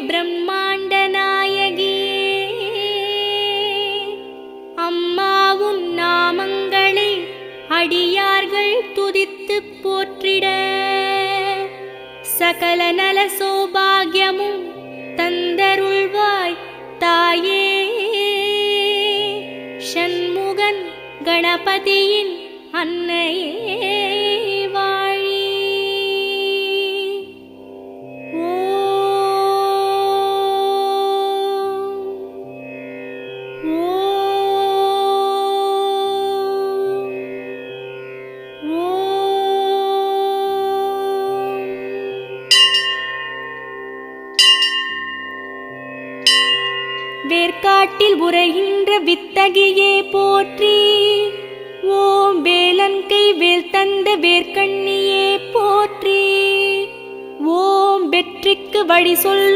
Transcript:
பிரம்மாண்ட நாயகியே, அம்மா உன் நாமங்களை அடியார்கள் துதித்து போற்றிட சகல நல சௌபாகியமும் தந்தருள்வாய் தாயே. ஷண்முகன் கணபதியின் அன்னையே வாழி. வேர்க்காட்டில் உரைகின்ற வித்தகியே போற்றி. ஓம் வேலன் கை வேல் தந்த வேர்க்கண்ணியே போற்றி. ஓம் வெற்றிக்கு வழி சொல்லும்